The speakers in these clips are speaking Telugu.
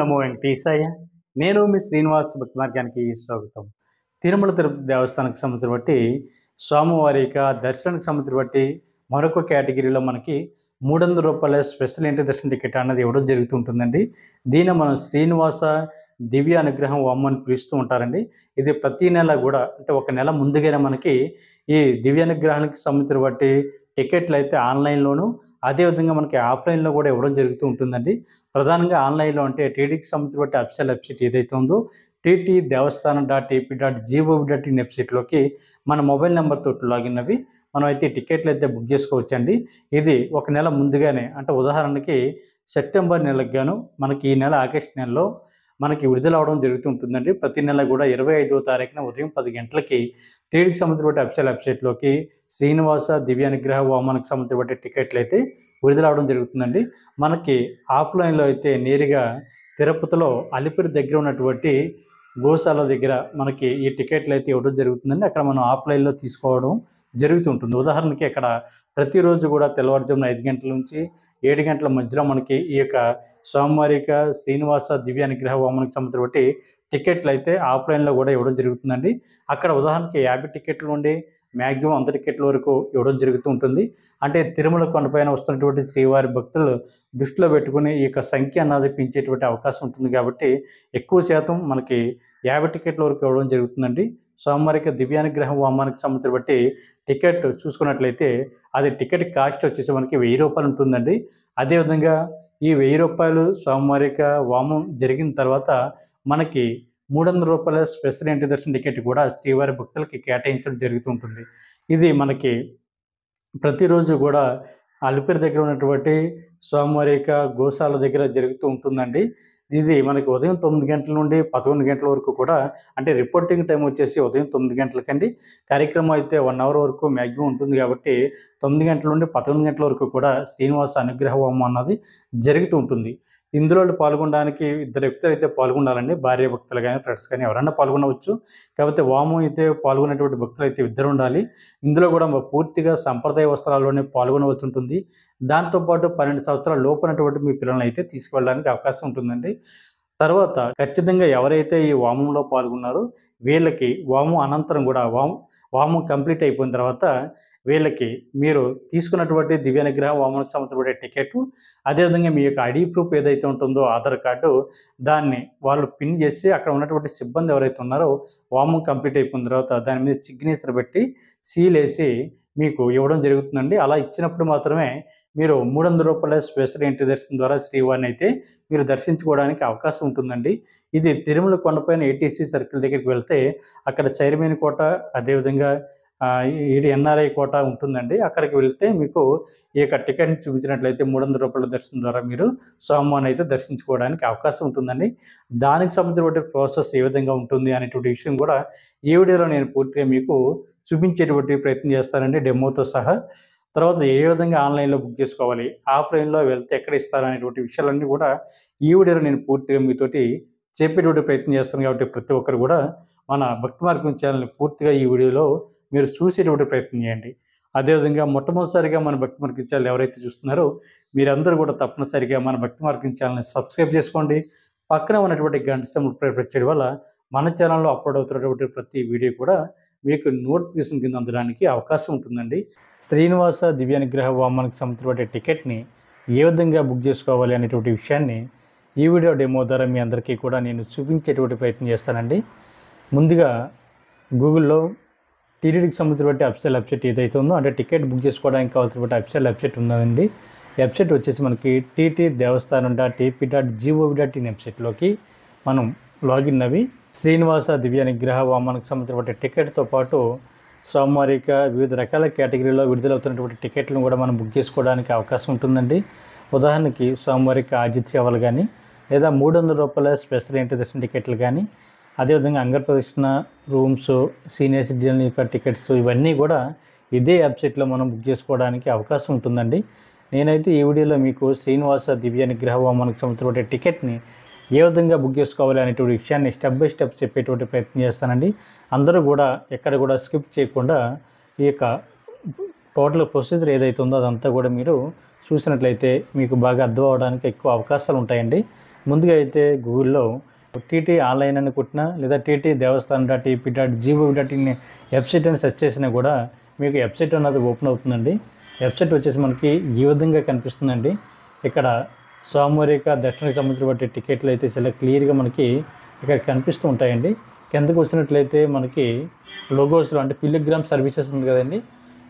నమో వెంకటేశాయ. నేను మీ శ్రీనివాస్ భక్తి మార్గానికి స్వాగతం. తిరుమల తిరుపతి దేవస్థానానికి సంబంధించి బట్టి స్వామివారి యొక్క దర్శనానికి సంబంధించి బట్టి మరొక కేటగిరీలో మనకి రూ. 300 స్పెషల్ ఎంట్రీ దర్శన టికెట్ అన్నది ఇవ్వడం జరుగుతుంటుందండి. దీన్ని మనం శ్రీనివాస దివ్య అనుగ్రహం హోమం అని పిలుస్తూ ఉంటారండి. ఇది ప్రతి నెల కూడా అంటే ఒక నెల ముందుగానే మనకి ఈ దివ్య అనుగ్రహానికి సంబంధించి బట్టి టికెట్లు అయితే ఆన్లైన్లోను అదేవిధంగా మనకి ఆఫ్లైన్లో కూడా ఇవ్వడం జరుగుతూ ఉంటుందండి. ప్రధానంగా ఆన్లైన్లో అంటే టీటీకి సంబంధించి బట్టి అఫీషియల్ వెబ్సైట్ ఏదైతే ఉందో టీటీ దేవస్థానం .ap.gov.in వెబ్సైట్లోకి మన మొబైల్ నెంబర్తో లాగిన్ అవి మనం అయితే టికెట్లు అయితే బుక్ చేసుకోవచ్చండి. ఇది ఒక నెల ముందుగానే అంటే ఉదాహరణకి సెప్టెంబర్ నెలకు గాను మనకి ఈ నెల ఆగస్టు నెలలో మనకి విడుదల అవడం జరుగుతుంటుందండి. ప్రతి నెల కూడా 25వ తారీఖున ఉదయం 10 గంటలకి టీటీకి సంబంధించిన అఫీషియల్ వెబ్సైట్లోకి శ్రీనివాస దివ్య అనుగ్రహ హోమానికి సంబంధించిన టికెట్లు అయితే విడుదల అవడం జరుగుతుందండి. మనకి ఆఫ్లైన్లో అయితే నేరుగా తిరుపతిలో అలిపిరి దగ్గర ఉన్నటువంటి గోశాల దగ్గర మనకి ఈ టికెట్లు అయితే ఇవ్వడం జరుగుతుందండి. అక్కడ మనం ఆఫ్లైన్లో తీసుకోవడం జరుగుతుంటుంది. ఉదాహరణకి అక్కడ ప్రతిరోజు కూడా తెల్లవారుజామున 5 గంటల నుంచి 7 గంటల మధ్యలో మనకి ఈ యొక్క స్వామివారిక శ్రీనివాస దివ్య అనుగ్రహ హోమానికి సంబంధించి టికెట్లు అయితే ఆఫ్లైన్లో కూడా ఇవ్వడం జరుగుతుందండి. అక్కడ ఉదాహరణకి 50 టికెట్లు నుండి మ్యాక్సిమం 100 టికెట్ల వరకు ఇవ్వడం జరుగుతూ ఉంటుంది. అంటే తిరుమల కొండపైన వస్తున్నటువంటి శ్రీవారి భక్తులు దృష్టిలో పెట్టుకుని ఈ యొక్క సంఖ్య అన్నది పెంచేటువంటి అవకాశం ఉంటుంది కాబట్టి ఎక్కువ శాతం మనకి 50 టికెట్ల వరకు ఇవ్వడం జరుగుతుందండి. స్వామివారికి దివ్యానుగ్రహం హోమానికి సంబంధించి బట్టి టికెట్ చూసుకున్నట్లయితే అది టికెట్ కాస్ట్ వచ్చేసి మనకి రూ. 1000 ఉంటుందండి. అదేవిధంగా ఈ రూ. 1000 స్వామివారిక హోమం జరిగిన తర్వాత మనకి రూ. 300 స్పెషల్ ఎంట్రీ దర్శన టికెట్ కూడా శ్రీవారి భక్తులకి కేటాయించడం జరుగుతూ ఉంటుంది. ఇది మనకి ప్రతిరోజు కూడా అలిపిరి దగ్గర ఉన్నటువంటి స్వామివారి యొక్క గోశాల దగ్గర జరుగుతూ ఉంటుందండి. ఇది మనకి ఉదయం 9 గంటల నుండి 11 గంటల వరకు కూడా అంటే రిపోర్టింగ్ టైం వచ్చేసి ఉదయం 9 గంటలకండి. కార్యక్రమం అయితే 1 అవర్ వరకు మ్యాక్సిమం ఉంటుంది కాబట్టి 9 గంటల నుండి 11 గంటల వరకు కూడా శ్రీనివాస అనుగ్రహ హోమం అన్నది జరుగుతూ ఉంటుంది. ఇందులో పాల్గొనడానికి 2 వ్యక్తులు అయితే పాల్గొనాలండి. భార్య భక్తులు కానీ ఫ్రెండ్స్ కానీ ఎవరైనా పాల్గొనవచ్చు. కాకపోతే హోమం అయితే పాల్గొనేటువంటి భక్తులు అయితే 2 ఉండాలి. ఇందులో కూడా పూర్తిగా సంప్రదాయ వస్త్రాల్లోనే పాల్గొనవలసి ఉంటుంది. దాంతోపాటు 12 సంవత్సరాల లోపునటువంటి మీ పిల్లల్ని అయితే తీసుకువెళ్ళడానికి అవకాశం ఉంటుందండి. తర్వాత ఖచ్చితంగా ఎవరైతే ఈ హోమంలో పాల్గొన్నారో వీళ్ళకి హోమం అనంతరం కూడా హోమం కంప్లీట్ అయిపోయిన తర్వాత వీళ్ళకి మీరు తీసుకున్నటువంటి దివ్యానుగ్రహ హోమానికి సంబంధించిన టికెట్ అదేవిధంగా మీ యొక్క ఐడి ప్రూఫ్ ఏదైతే ఉంటుందో ఆధార్ కార్డు దాన్ని వాళ్ళు పిన్ చేసి అక్కడ ఉన్నటువంటి సిబ్బంది ఎవరైతే ఉన్నారో హోమం కంప్లీట్ అయిపోయిన తర్వాత దాని మీద సిగ్నేచర్ పెట్టి సీల్ వేసి మీకు ఇవ్వడం జరుగుతుందండి. అలా ఇచ్చినప్పుడు మాత్రమే మీరు రూ. 300 స్పెషల్ ఎంట్రీ దర్శనం ద్వారా శ్రీవారిని అయితే మీరు దర్శించుకోవడానికి అవకాశం ఉంటుందండి. ఇది తిరుమల కొండపైన ఏటీసీ సర్కిల్ దగ్గరికి వెళ్తే అక్కడ చైర్మన్ కోట అదేవిధంగా ఇది ఎన్ఆర్ఐ కోట ఉంటుందండి. అక్కడికి వెళ్తే మీకు ఈ యొక్క టికెట్ని చూపించినట్లయితే రూ. 300 దర్శనం ద్వారా మీరు స్వామివారిని అయితే దర్శించుకోవడానికి అవకాశం ఉంటుందండి. దానికి సంబంధించిన ప్రాసెస్ ఏ విధంగా ఉంటుంది అనేటువంటి విషయం కూడా ఈ వీడియోలో నేను పూర్తిగా మీకు చూపించేటువంటి ప్రయత్నం చేస్తానండి డెమోతో సహా. తర్వాత ఏ విధంగా ఆన్లైన్లో బుక్ చేసుకోవాలి, ఆఫ్లైన్లో వెళ్తే ఎక్కడ ఇస్తారు అనేటువంటి విషయాలన్నీ కూడా ఈ వీడియోలో నేను పూర్తిగా మీతోటి చెప్పేటువంటి ప్రయత్నం చేస్తాను కాబట్టి ప్రతి ఒక్కరు కూడా మన భక్తి మార్గం ఛానల్ని పూర్తిగా ఈ వీడియోలో మీరు చూసేటువంటి ప్రయత్నం చేయండి. అదేవిధంగా మొట్టమొదటిసారిగా మన భక్తి మార్గం ఛానల్ ఎవరైతే చూస్తున్నారో మీరందరూ కూడా తప్పనిసరిగా మన భక్తి మార్గం ఛానల్ని సబ్స్క్రైబ్ చేసుకోండి. పక్కన ఉన్నటువంటి గంట సింబల్ ప్రెస్ చేయడం వల్ల మన ఛానల్లో అప్లోడ్ అవుతున్నటువంటి ప్రతి వీడియో కూడా మీకు నోటిఫికేషన్ కింద అందడానికి అవకాశం ఉంటుందండి. శ్రీనివాస దివ్యానుగ్రహ హోమానికి సంబంధించిన టికెట్ని ఏ విధంగా బుక్ చేసుకోవాలి అనేటువంటి విషయాన్ని ఈ వీడియో డెమో ద్వారా మీ అందరికీ కూడా నేను చూపించేటువంటి ప్రయత్నం చేస్తానండి. ముందుగా గూగుల్లో టీటీడీకి సంబంధించిన అఫీషియల్ వెబ్సైట్ ఏదైతే ఉందో అంటే టికెట్ బుక్ చేసుకోవడానికి కావాల్సిన అఫీషియల్ వెబ్సైట్ ఉందండి. వెబ్సైట్ వచ్చేసి మనకి టీటీ దేవస్థానం .ap.gov.in వెబ్సైట్లోకి మనం లాగిన్ అవి శ్రీనివాస దివ్యానుగ్రహ హోమానికి సంబంధించిన టికెట్తో పాటు స్వామివారిక వివిధ రకాల కేటగిరీలో విడుదలవుతున్నటువంటి టికెట్లను కూడా మనం బుక్ చేసుకోవడానికి అవకాశం ఉంటుందండి. ఉదాహరణకి స్వామివారిక ఆతిథ్య సేవలు కానీ లేదా రూ. 300 స్పెషల్ ఎంట్రీ దర్శన టికెట్లు కానీ అదేవిధంగా అంగప్రదక్షిణ రూమ్స్ సీనియర్ సిటిజన్ యొక్క టికెట్స్ ఇవన్నీ కూడా ఇదే వెబ్సైట్లో మనం బుక్ చేసుకోవడానికి అవకాశం ఉంటుందండి. నేనైతే ఈ వీడియోలో మీకు శ్రీనివాస దివ్యానుగ్రహ హోమానికి సంబంధించిన టికెట్ని ఏ విధంగా బుక్ చేసుకోవాలి అనేటువంటి విషయాన్ని స్టెప్ బై స్టెప్ చెప్పేటువంటి ప్రయత్నం చేస్తానండి. అందరూ కూడా ఎక్కడ కూడా స్కిప్ చేయకుండా ఈ యొక్క టోటల్ ప్రొసీజర్ ఏదైతే ఉందో అదంతా కూడా మీరు చూసినట్లయితే మీకు బాగా అర్థం అవడానికి ఎక్కువ అవకాశాలు ఉంటాయండి. ముందుగా అయితే గూగుల్లో టీటీ ఆన్లైన్ అని కొట్టినా లేదా టీటీ దేవస్థానం .ep.gov.in వెబ్సైట్ అని సెర్చ్ చేసినా కూడా మీకు వెబ్సైట్ అన్నది ఓపెన్ అవుతుందండి. వెబ్సైట్ వచ్చేసి మనకి ఈ విధంగా కనిపిస్తుందండి. ఇక్కడ స్వామివారిక దర్శనకు సంబంధించిన టికెట్లు అయితే చాలా క్లియర్గా మనకి ఇక్కడ కనిపిస్తూ ఉంటాయండి. కిందకు వచ్చినట్లయితే మనకి లోగోస్లో అంటే పిలిగ్రామ్ సర్వీసెస్ ఉంది కదండి,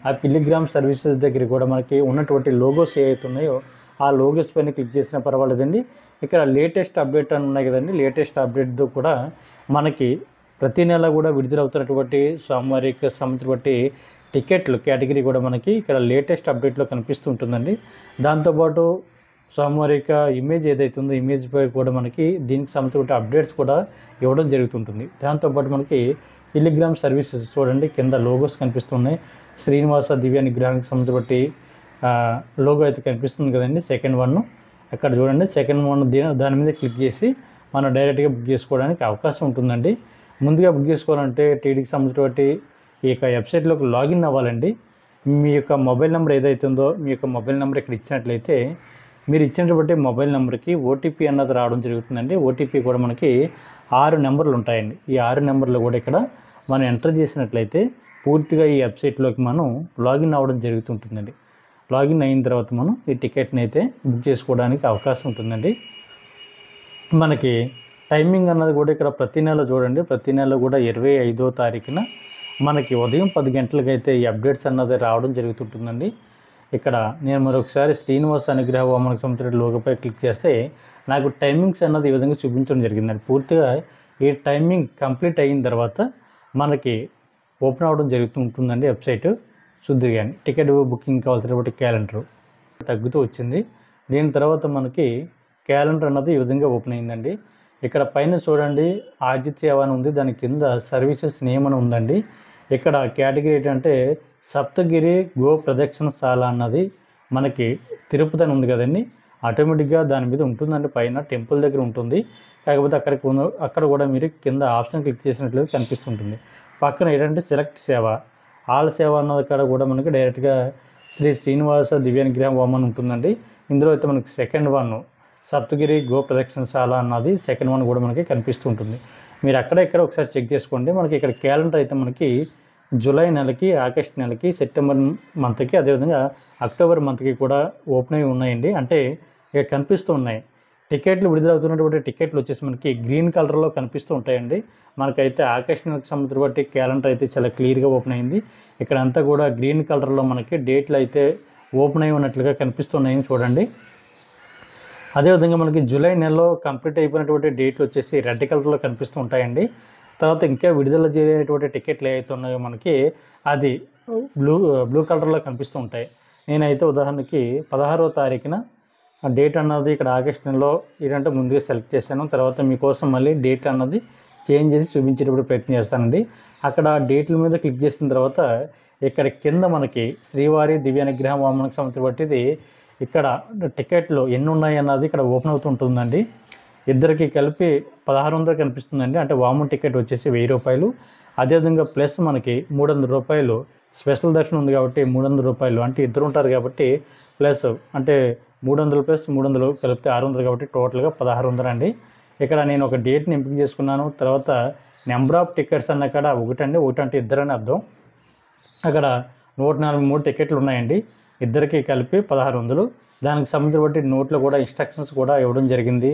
ఆ పిలిగ్రామ్ సర్వీసెస్ దగ్గర కూడా మనకి ఉన్నటువంటి లోగోస్ ఏవైతే ఉన్నాయో ఆ లోగోస్ పైన క్లిక్ చేసినా పర్వాలేదండి. ఇక్కడ లేటెస్ట్ అప్డేట్ అని ఉన్నాయి కదండి, లేటెస్ట్ అప్డేట్తో కూడా మనకి ప్రతి నెల కూడా విడుదలవుతున్నటువంటి స్వామివారికి సంబంధించిన టికెట్లు కేటగిరీ కూడా మనకి ఇక్కడ లేటెస్ట్ అప్డేట్లో కనిపిస్తూ ఉంటుందండి. దాంతోపాటు స్వామివారిక ఇమేజ్ ఏదైతే ఉందో ఇమేజ్ పై కూడా మనకి దీనికి సంబంధించిన అప్డేట్స్ కూడా ఇవ్వడం జరుగుతుంటుంది. దాంతోపాటు మనకి పిలిగ్రామ్ సర్వీసెస్ చూడండి, కింద లోగోస్ కనిపిస్తున్నాయి. శ్రీనివాస దివ్య నిగ్రహానికి సంబంధించిన లోగో అయితే కనిపిస్తుంది కదండి, సెకండ్ వన్ అక్కడ చూడండి. సెకండ్ వన్ దాని మీద క్లిక్ చేసి మనం డైరెక్ట్గా బుక్ చేసుకోవడానికి అవకాశం ఉంటుందండి. ముందుగా బుక్ చేసుకోవాలంటే టీడీకి సంబంధించిన ఈ యొక్క వెబ్సైట్లోకి లాగిన్ అవ్వాలండి. మీ యొక్క మొబైల్ నెంబర్ ఏదైతే ఉందో మీ యొక్క మొబైల్ నెంబర్ ఇక్కడ ఇచ్చినట్లయితే మీరు ఇచ్చినటువంటి మొబైల్ నెంబర్కి ఓటీపీ అన్నది రావడం జరుగుతుందండి. ఓటీపీ కూడా మనకి 6 నెంబర్లు ఉంటాయండి. ఈ 6 నెంబర్లు కూడా ఇక్కడ మనం ఎంటర్ చేసినట్లయితే పూర్తిగా ఈ వెబ్సైట్లోకి మనం లాగిన్ అవ్వడం జరుగుతుంటుందండి. లాగిన్ అయిన తర్వాత మనం ఈ టికెట్ని అయితే బుక్ చేసుకోవడానికి అవకాశం ఉంటుందండి. మనకి టైమింగ్ అన్నది కూడా ఇక్కడ ప్రతి నెల చూడండి, ప్రతి నెల కూడా 25వ తారీఖున మనకి ఉదయం 10 గంటలకైతే ఈ అప్డేట్స్ అన్నది రావడం జరుగుతుంటుందండి. ఇక్కడ నేను మరొకసారి శ్రీనివాస అనుగ్రహ వామనకు సంబంధించిన లోగోపై క్లిక్ చేస్తే నాకు టైమింగ్స్ అన్నది ఈ విధంగా చూపించడం జరిగిందండి. పూర్తిగా ఈ టైమింగ్ కంప్లీట్ అయిన తర్వాత మనకి ఓపెన్ అవ్వడం జరుగుతుంటుందండి వెబ్సైట్. శుద్ధిగాని టికెట్ బుకింగ్ కావాల్సినటువంటి క్యాలెండర్ తగ్గుతూ వచ్చింది. దీని తర్వాత మనకి క్యాలెండర్ అన్నది ఈ విధంగా ఓపెన్ అయిందండి. ఇక్కడ పైన చూడండి ఆజిత్ సేవ అని ఉంది, దాని కింద సర్వీసెస్ నేమ్ అని ఉందండి. ఇక్కడ కేటగిరీ ఏంటంటే సప్తగిరి గో ప్రదక్షిణశాల అన్నది మనకి తిరుపతి అని ఉంది కదండి, ఆటోమేటిక్గా దాని మీద ఉంటుందండి, పైన టెంపుల్ దగ్గర ఉంటుంది. కాకపోతే అక్కడ కూడా మీరు కింద ఆప్షన్ క్లిక్ చేసినట్లయితే కనిపిస్తుంటుంది. పక్కన ఏంటంటే సెలెక్ట్ సేవ ఆల్ సేవ అన్నది కాడ కూడా మనకి డైరెక్ట్గా శ్రీనివాస దివ్య నిగ్రహం వామన్ ఉంటుందండి. ఇందులో అయితే మనకి సెకండ్ వన్ సప్తగిరి గో ప్రదక్షిణశాల అన్నది సెకండ్ వన్ కూడా మనకి కనిపిస్తూ ఉంటుంది. మీరు అక్కడ ఇక్కడ ఒకసారి చెక్ చేసుకోండి. మనకి ఇక్కడ క్యాలెండర్ అయితే మనకి జూలై నెలకి, ఆగస్ట్ నెలకి, సెప్టెంబర్ మంత్కి, అదేవిధంగా అక్టోబర్ మంత్కి కూడా ఓపెన్ అయి ఉన్నాయండి. అంటే ఇక కనిపిస్తూ ఉన్నాయి. టికెట్లు విడుదలవుతున్నటువంటి టికెట్లు వచ్చేసి మనకి గ్రీన్ కలర్లో కనిపిస్తూ ఉంటాయండి. మనకైతే ఆగస్ట్ నెలకు సంబంధించిన క్యాలెండర్ అయితే చాలా క్లియర్గా ఓపెన్ అయింది. ఇక్కడ అంతా కూడా గ్రీన్ కలర్లో మనకి డేట్లు అయితే ఓపెన్ అయి ఉన్నట్లుగా కనిపిస్తున్నాయని చూడండి. అదేవిధంగా మనకి జూలై నెలలో కంప్లీట్ అయిపోయినటువంటి డేట్లు వచ్చేసి రెడ్ కలర్లో కనిపిస్తూ ఉంటాయండి. తర్వాత ఇంకా విడుదల చేయనటువంటి టికెట్లు ఏవైతే ఉన్నాయో మనకి అది బ్లూ కలర్లో కనిపిస్తూ ఉంటాయి. నేనైతే ఉదాహరణకి 16వ తారీఖున డేట్ అన్నది ఇక్కడ ఆగస్ట్ నెలలో ఏంటంటే ముందుగా సెలెక్ట్ చేశాను. తర్వాత మీకోసం మళ్ళీ డేట్ అన్నది చేంజ్ చేసి చూపించేటప్పుడు ప్రయత్నం చేస్తానండి. అక్కడ డేట్ల మీద క్లిక్ చేసిన తర్వాత ఇక్కడ కింద మనకి శ్రీవారి దివ్య నిగ్రహ వామనకు సంబంధించి ఇక్కడ టికెట్లు ఎన్ని ఉన్నాయి అన్నది ఇక్కడ ఓపెన్ అవుతుంటుందండి. ఇద్దరికి కలిపి 1600 కనిపిస్తుందండి. అంటే వామన్ టికెట్ వచ్చేసి 1000 రూపాయలు. అదేవిధంగా ప్లస్ మనకి 300 రూపాయలు స్పెషల్ దర్శనం ఉంది కాబట్టి 300 రూపాయలు, అంటే ఇద్దరు ఉంటారు కాబట్టి ప్లస్ అంటే 300 ప్లస్ 300 కలిపితే 600 కాబట్టి టోటల్గా 1600 అండి. ఇక్కడ నేను ఒక డేట్ని ఎంపిక చేసుకున్నాను. తర్వాత నెంబర్ ఆఫ్ టికెట్స్ అన్న కాడ ఒకటి అంటే ఇద్దరు అని అర్థం. అక్కడ 143 టికెట్లు ఉన్నాయండి. ఇద్దరికి కలిపి 1600. దానికి సంబంధించిన నోట్లో కూడా ఇన్స్ట్రక్షన్స్ కూడా ఇవ్వడం జరిగింది.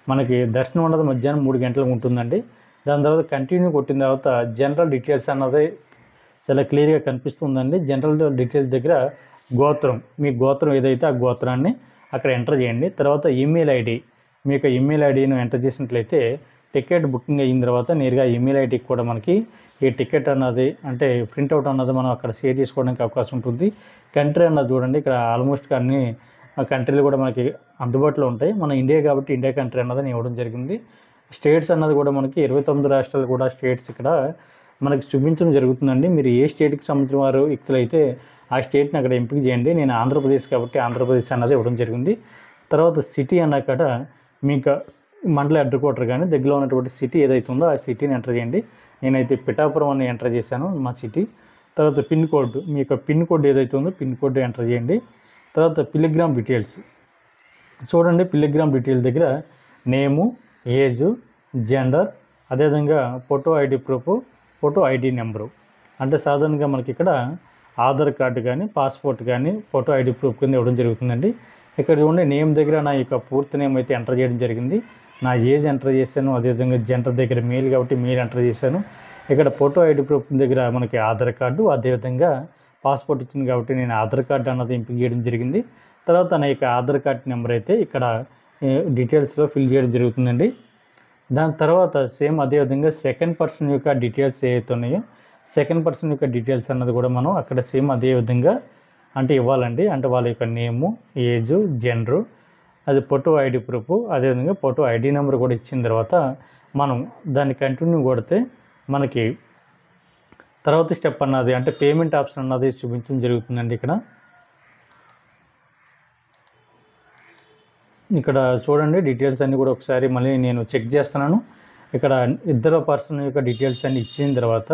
మనకి దర్శనం అన్నది మధ్యాహ్నం 3 గంటలకు ఉంటుందండి. దాని తర్వాత కంటిన్యూ కొట్టిన తర్వాత జనరల్ డీటెయిల్స్ అన్నది చాలా క్లియర్గా కనిపిస్తుందండి. జనరల్ డీటెయిల్స్ దగ్గర గోత్రం, మీ గోత్రం ఏదైతే ఆ గోత్రాన్ని అక్కడ ఎంటర్ చేయండి. తర్వాత ఈమెయిల్ ఐడి, మీ యొక్క ఈమెయిల్ ఐడిని ఎంటర్ చేసినట్లయితే టికెట్ బుకింగ్ అయిన తర్వాత నేరుగా ఈమెయిల్ ఐడికి కూడా మనకి ఈ టికెట్ అన్నది అంటే ప్రింట్అవుట్ అన్నది మనం అక్కడ షేర్ చేసుకోవడానికి అవకాశం ఉంటుంది. కంట్రీ అన్నది చూడండి, ఇక్కడ ఆల్మోస్ట్ అన్ని కంట్రీలు కూడా మనకి అందుబాటులో ఉంటాయి. మన ఇండియా కాబట్టి ఇండియా కంట్రీ అన్నది ఇవ్వడం జరిగింది. స్టేట్స్ అన్నది కూడా మనకి 29 రాష్ట్రాలు కూడా స్టేట్స్ ఇక్కడ మనకి చూపించడం జరుగుతుందండి. మీరు ఏ స్టేట్కి సంబంధించిన వారు వ్యక్తులైతే ఆ స్టేట్ని అక్కడ ఎంపిక చేయండి. నేను ఆంధ్రప్రదేశ్ కాబట్టి ఆంధ్రప్రదేశ్ అన్నది ఇవ్వడం జరిగింది. తర్వాత సిటీ అన్నక్కడ మీకు మండల హెడ్ క్వార్టర్ కానీ దగ్గరలో ఉన్నటువంటి సిటీ ఏదైతే ఉందో ఆ సిటీని ఎంటర్ చేయండి. నేనైతే పిఠాపురం అని ఎంటర్ చేశాను మా సిటీ. తర్వాత పిన్ కోడ్, మీ యొక్క పిన్ కోడ్ ఏదైతే ఉందో పిన్ కోడ్ ఎంటర్ చేయండి. తర్వాత పిలిగ్రామ్ డీటెయిల్స్ చూడండి. పిలిగ్రామ్ డీటెయిల్స్ దగ్గర నేము, ఏజు, జెండర్, అదేవిధంగా photo ID proof, photo ID number. అంటే సాధారణంగా మనకి ఇక్కడ ఆధార్ కార్డు కానీ, పాస్పోర్ట్ కానీ, ఫోటో ఐడి ప్రూఫ్ కింద ఇవ్వడం జరుగుతుందండి. ఇక్కడ చూడండి, నేమ్ దగ్గర నా యొక్క పూర్తి నేమ్ అయితే ఎంటర్ చేయడం జరిగింది. నా ఏజ్ ఎంటర్ చేశాను. అదేవిధంగా జెండర్ దగ్గర మేల్ కాబట్టి మేల్ ఎంటర్ చేశాను. ఇక్కడ ఫోటో ఐడి ప్రూఫ్ దగ్గర మనకి ఆధార్ కార్డు, అదేవిధంగా పాస్పోర్ట్ ఇచ్చింది కాబట్టి నేను ఆధార్ కార్డు అన్నది ఎంపిక చేయడం జరిగింది. తర్వాత నా యొక్క ఆధార్ కార్డు నెంబర్ అయితే ఇక్కడ డీటెయిల్స్లో ఫిల్ చేయడం జరుగుతుందండి. దాని తర్వాత సేమ్ అదేవిధంగా సెకండ్ పర్సన్ యొక్క డీటెయిల్స్ ఏవైతే ఉన్నాయో, సెకండ్ పర్సన్ యొక్క డీటెయిల్స్ అన్నది కూడా మనం అక్కడ సేమ్ అదే విధంగా అంటే ఇవ్వాలండి. అంటే వాళ్ళ యొక్క నేము, ఏజు, జెండరు, అది ఫోటో ఐడి ప్రూఫ్, అదేవిధంగా ఫోటో ఐడి నెంబర్ కూడా ఇచ్చిన తర్వాత మనం దాన్ని కంటిన్యూ కొడితే మనకి తర్వాత స్టెప్ అన్నది అంటే పేమెంట్ ఆప్షన్ అన్నది చూపించడం జరుగుతుందండి. ఇక్కడ చూడండి, డీటెయిల్స్ అన్నీ కూడా ఒకసారి మళ్ళీ నేను చెక్ చేస్తున్నాను. ఇక్కడ ఇద్దరు పర్సన్ యొక్క డీటెయిల్స్ అన్నీ ఇచ్చిన తర్వాత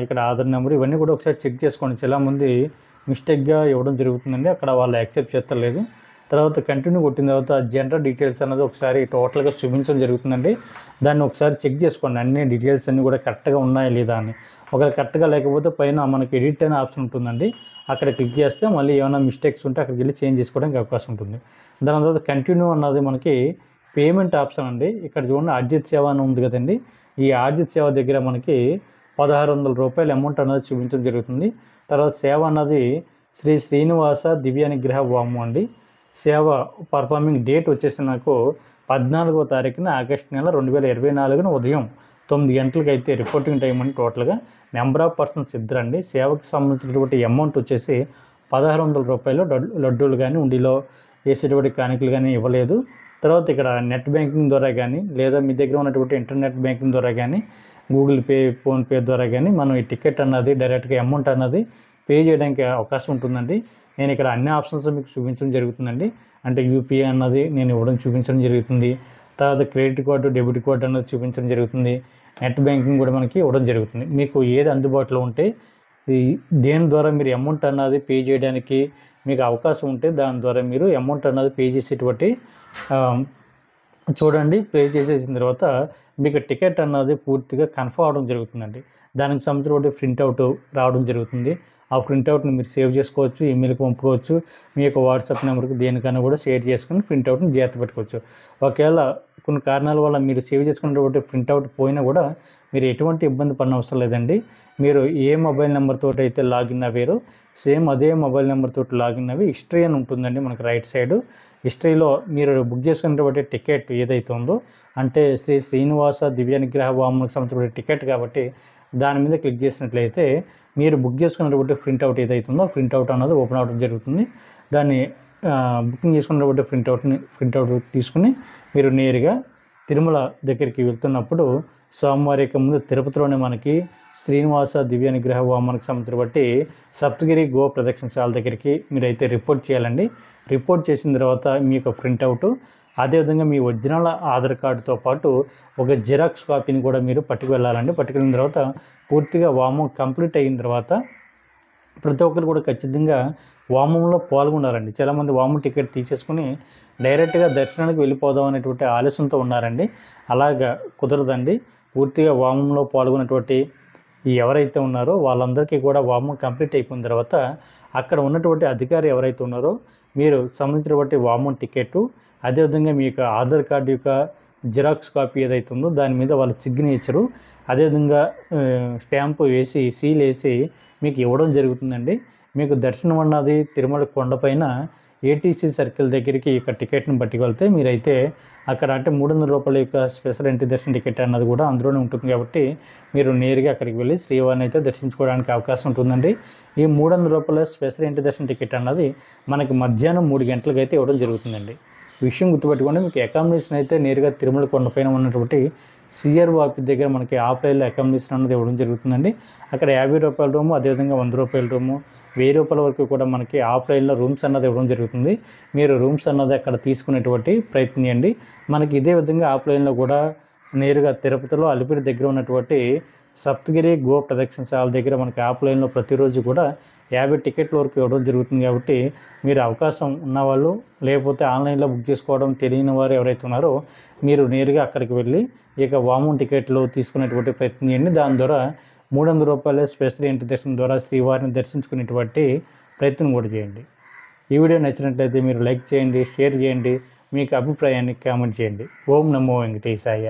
ఇక్కడ ఆధార్ నెంబర్ ఇవన్నీ కూడా ఒకసారి చెక్ చేసుకోండి. చాలామంది మిస్టేక్గా ఇవ్వడం జరుగుతుందండి, అక్కడ వాళ్ళు యాక్సెప్ట్ చేస్తలేదు. తర్వాత కంటిన్యూ కొట్టిన తర్వాత జెండర్ డీటెయిల్స్ అన్నది ఒకసారి టోటల్గా చూపించడం జరుగుతుందండి. దాన్ని ఒకసారి చెక్ చేసుకోండి, అన్ని డీటెయిల్స్ అన్నీ కూడా కరెక్ట్గా ఉన్నాయా లేదా అని. ఒకవేళ కరెక్ట్గా లేకపోతే పైన మనకి ఎడిట్ అనే ఆప్షన్ ఉంటుందండి, అక్కడ క్లిక్ చేస్తే మళ్ళీ ఏమైనా మిస్టేక్స్ ఉంటే అక్కడికి వెళ్ళి చేంజ్ చేసుకోవడానికి అవకాశం ఉంటుంది. దాని తర్వాత కంటిన్యూ అన్నది మనకి పేమెంట్ ఆప్షన్ అండి. ఇక్కడ చూడండి, ఆర్జిత్ సేవ అని ఉంది కదండి. ఈ ఆర్జిత్ సేవ దగ్గర మనకి 1600 రూపాయల అమౌంట్ అన్నది చూపించడం జరుగుతుంది. తర్వాత సేవ అన్నది శ్రీ శ్రీనివాస దివ్యానుగ్రహ వాము అండి. సేవ పర్ఫార్మింగ్ డేట్ వచ్చేసి నాకు 14వ తారీఖున ఆగస్టు నెల 2024 ఉదయం 9 గంటలకు అయితే రిపోర్టింగ్ టైం అండి. టోటల్గా నెంబర్ ఆఫ్ పర్సన్స్ ఇద్దరండి. సేవకి సంబంధించినటువంటి అమౌంట్ వచ్చేసి 1600 రూపాయలు. లడ్డూలు కానీ ఉండిలో వేసేటువంటి కానుకలు కానీ ఇవ్వలేదు. తర్వాత ఇక్కడ నెట్ బ్యాంకింగ్ ద్వారా కానీ లేదా మీ దగ్గర ఉన్నటువంటి ఇంటర్నెట్ బ్యాంకింగ్ ద్వారా కానీ, గూగుల్ పే, ఫోన్పే ద్వారా కానీ మనం ఈ టికెట్ అన్నది డైరెక్ట్గా అమౌంట్ అన్నది పే చేయడానికి అవకాశం ఉంటుందండి. నేను ఇక్కడ అన్ని ఆప్షన్స్ మీకు చూపించడం జరుగుతుందండి. అంటే యూపీఐ అన్నది నేను ఇవ్వడం చూపించడం జరుగుతుంది. తర్వాత క్రెడిట్ కార్డు, డెబిట్ కార్డు అన్నది చూపించడం జరుగుతుంది. నెట్ బ్యాంకింగ్ కూడా మనకి ఇవ్వడం జరుగుతుంది. మీకు ఏది అందుబాటులో ఉంటే దేని ద్వారా మీరు అమౌంట్ అన్నది పే చేయడానికి మీకు అవకాశం ఉంటే దాని ద్వారా మీరు అమౌంట్ అన్నది పే చేసేటువంటి చూడండి. పే చేసేసిన తర్వాత మీకు టికెట్ అన్నది పూర్తిగా కన్ఫర్మ్ అవడం జరుగుతుందండి. దానికి సంబంధించిన ప్రింట్అవుట్ రావడం జరుగుతుంది. ఆ ప్రింట్అవుట్ని మీరు సేవ్ చేసుకోవచ్చు, ఈమెయిల్కి పంపుకోవచ్చు, మీ యొక్క వాట్సాప్ నెంబర్కి దేనికన్నా కూడా షేర్ చేసుకుని ప్రింట్అవుట్ని జాగ్రత్త పెట్టుకోవచ్చు. ఒకవేళ కొన్ని కారణాల వల్ల మీరు సేవ్ చేసుకున్నటువంటి ప్రింట్అవుట్ పోయినా కూడా మీరు ఎటువంటి ఇబ్బంది పడిన అవసరం లేదండి. మీరు ఏ మొబైల్ నెంబర్తో అయితే లాగిన్ అయ్యారో సేమ్ అదే మొబైల్ నెంబర్తో లాగిన్ అవి హిస్టరీ అని ఉంటుందండి. మనకి రైట్ సైడ్ హిస్టరీలో మీరు బుక్ చేసుకున్నటువంటి టికెట్ ఏదైతే ఉందో, అంటే శ్రీ శ్రీనివాస దివ్యానుగ్రహ వామునికి సంబంధించిన టికెట్ కాబట్టి దాని మీద క్లిక్ చేసినట్లయితే మీరు బుక్ చేసుకున్నటువంటి ప్రింట్అవుట్ ఏదైతే ఉందో ప్రింట్అవుట్ అన్నది ఓపెన్ అవ్వడం జరుగుతుంది. దాన్ని బుకింగ్ చేసుకున్నటువంటి ప్రింట్అవుట్ తీసుకుని మీరు నేరుగా తిరుమల దగ్గరికి వెళ్తున్నప్పుడు స్వామివారి యొక్క ముందు తిరుపతిలోనే మనకి శ్రీనివాస దివ్యానుగ్రహ వామనకు సంబంధించి సప్తగిరి గో ప్రదక్షిణశాల దగ్గరికి మీరైతే రిపోర్ట్ చేయాలండి. రిపోర్ట్ చేసిన తర్వాత మీ యొక్క ప్రింట్అవుట్, అదేవిధంగా మీ ఒరిజినల్ ఆధార్ కార్డుతో పాటు ఒక జిరాక్స్ కాపీని కూడా మీరు పట్టుకు వెళ్ళాలండి. పట్టుకెళ్ళిన తర్వాత పూర్తిగా వామం కంప్లీట్ అయిన తర్వాత ప్రతి ఒక్కరు కూడా ఖచ్చితంగా వామంలో పాల్గొన్నారండి. చాలామంది వామం టికెట్ తీసేసుకుని డైరెక్ట్గా దర్శనానికి వెళ్ళిపోదాం అనేటువంటి ఆలోచనతో ఉన్నారండి. అలాగా కుదరదండి. పూర్తిగా వామంలో పాల్గొన్నటువంటి ఎవరైతే ఉన్నారో వాళ్ళందరికీ కూడా వామం కంప్లీట్ అయిపోయిన తర్వాత అక్కడ ఉన్నటువంటి అధికారి ఎవరైతే ఉన్నారో మీరు సంబంధించినటువంటి వామం టికెట్టు, అదేవిధంగా మీ యొక్క ఆధార్ కార్డు యొక్క జిరాక్స్ కాపీ ఏదైతే ఉందో దాని మీద వాళ్ళ సిగ్నేచరు, అదేవిధంగా స్టాంపు వేసి సీల్ వేసి మీకు ఇవ్వడం జరుగుతుందండి. మీకు దర్శనం అన్నది తిరుమల కొండపైన ఏటీసీ సర్కిల్ దగ్గరికి ఇక టికెట్ని పట్టుకెళ్తే మీరైతే అక్కడ అంటే 300 రూపాయల యొక్క స్పెషల్ ఎంట్రీ దర్శన టికెట్ అన్నది కూడా అందులోనే ఉంటుంది కాబట్టి మీరు నేరుగా అక్కడికి వెళ్ళి శ్రీవారిని అయితే దర్శించుకోవడానికి అవకాశం ఉంటుందండి. ఈ 300 రూపాయల స్పెషల్ ఎంట్రీ దర్శన టికెట్ అన్నది మనకి మధ్యాహ్నం 3 గంటలకు అయితే ఇవ్వడం జరుగుతుందండి. విషయం గుర్తుపెట్టుకోండి, మీకు అకామిడేషన్ అయితే నేరుగా తిరుమల కొండపైన ఉన్నటువంటి సిఆర్ఓ ఆఫీస్ దగ్గర మనకి ఆఫ్లైన్లో అకామిడేషన్ అన్నది ఇవ్వడం జరుగుతుందండి. అక్కడ 50 రూపాయల రూము, అదేవిధంగా 100 రూపాయల రూము, 1000 రూపాయల వరకు కూడా మనకి ఆఫ్లైన్లో రూమ్స్ అన్నది ఇవ్వడం జరుగుతుంది. మీరు రూమ్స్ అన్నది అక్కడ తీసుకునేటువంటి ప్రయత్నించండి. మనకి ఇదే విధంగా ఆఫ్లైన్లో కూడా నేరుగా తిరుపతిలో అలిపిరి దగ్గర ఉన్నటువంటి సప్తగిరి గో ప్రదక్షిణశాల దగ్గర మనకి ఆఫ్లైన్లో ప్రతిరోజు కూడా 50 టికెట్ల వరకు ఇవ్వడం జరుగుతుంది. కాబట్టి మీరు అవకాశం ఉన్నవాళ్ళు, లేకపోతే ఆన్లైన్లో బుక్ చేసుకోవడం తెలియని వారు ఎవరైతే ఉన్నారో మీరు నేరుగా అక్కడికి వెళ్ళి ఇక వామన్ టికెట్లు తీసుకునేటువంటి ప్రయత్నం చేయండి. దాని ద్వారా ₹300 స్పెషల్ ఎంట్రీ దర్శనం ద్వారా శ్రీవారిని దర్శించుకునేటువంటి ప్రయత్నం కూడా చేయండి. ఈ వీడియో నచ్చినట్లయితే మీరు లైక్ చేయండి, షేర్ చేయండి, మీకు అభిప్రాయాన్ని కామెంట్ చేయండి. ఓం నమో వెంకటేశాయ.